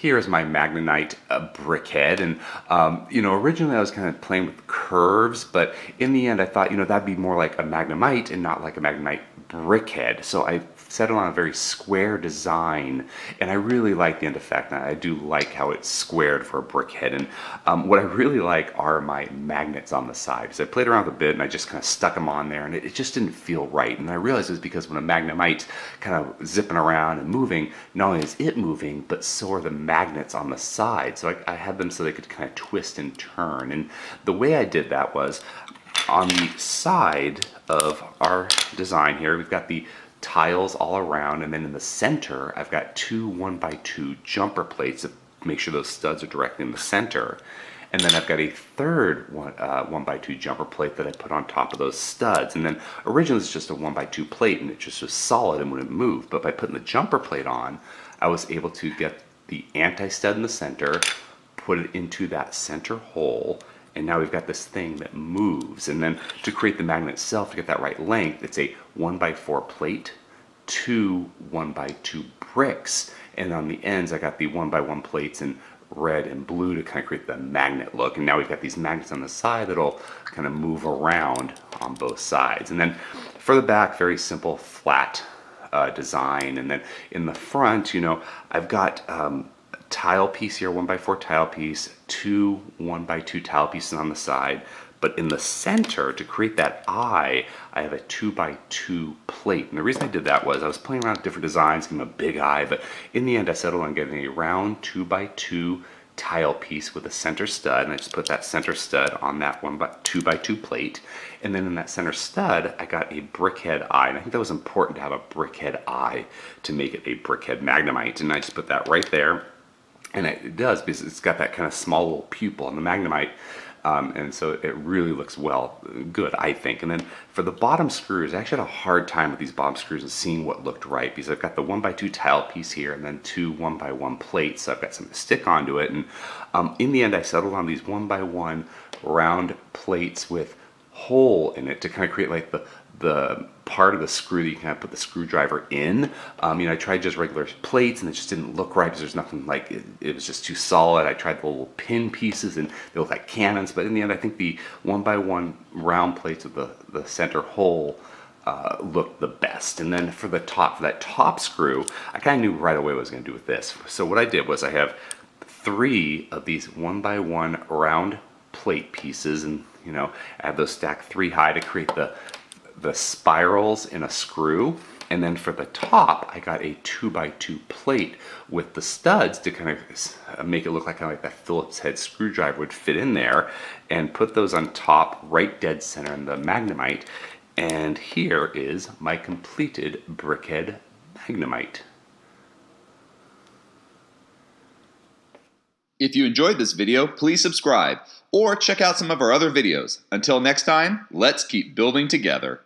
Here's my Magnemite BrickHead, and originally I was kind of playing with curves, but in the end I thought, that'd be more like a Magnemite and not like a Magnemite BrickHead. So I settled on a very square design, and I really like the end effect. I do like how it's squared for a BrickHead, and what I really like are my magnets on the side. So I played around with a bit, and I just kind of stuck them on there, and it just didn't feel right. And I realized it was because when a Magnemite kind of zipping around and moving, not only is it moving, but so are the magnets on the side. So I had them so they could kind of twist and turn. And the way I did that was on the side of our design here, we've got the tiles all around, and then in the center I've got two 1x2 jumper plates to make sure those studs are directly in the center, and then I've got a third 1x2 jumper plate that I put on top of those studs. And then originally it's just a 1x2 plate and it just was solid and wouldn't move, but by putting the jumper plate on I was able to get the anti-stud in the center, put it into that center hole, and now we've got this thing that moves. And then to create the magnet itself, to get that right length, it's a 1x4 plate, two 1x2 bricks, and on the ends I got the 1x1 plates in red and blue to kind of create the magnet look. And now we've got these magnets on the side that'll kind of move around on both sides. And then for the back, very simple flat design. And then in the front, I've got tile piece here, 1x4 tile piece, two 1x2 tile pieces on the side, but in the center, to create that eye, I have a 2x2 plate. And the reason I did that was I was playing around with different designs, giving him a big eye, but in the end I settled on getting a round 2x2 tile piece with a center stud, and I just put that center stud on that 2x2 plate. And then in that center stud I got a BrickHead eye, and I think that was important to have a BrickHead eye to make it a BrickHead Magnemite. And I just put that right there. And it does, because it's got that kind of small little pupil on the Magnemite, and so it really looks good, I think. And then for the bottom screws, I actually had a hard time with these bottom screws and seeing what looked right, because I've got the 1x2 tile piece here and then two 1x1 plates, so I've got something to stick onto it. And in the end I settled on these 1x1 round plates with hole in it to kind of create like the part of the screw that you kind of put the screwdriver in. I tried just regular plates and it just didn't look right because there's nothing like it was just too solid. I tried the little pin pieces and they look like cannons, but in the end I think the 1x1 round plates with the center hole looked the best. And then for that top screw, I kind of knew right away what I was going to do with this. So what I did was I have three of these 1x1 round plate pieces, and I have those stacked 3 high to create the spirals in a screw. And then for the top I got a 2x2 plate with the studs to kind of make it look like that Phillips head screwdriver would fit in there, and put those on top right dead center in the Magnemite. And here is my completed BrickHead Magnemite. If you enjoyed this video, please subscribe or check out some of our other videos. Until next time, let's keep building together.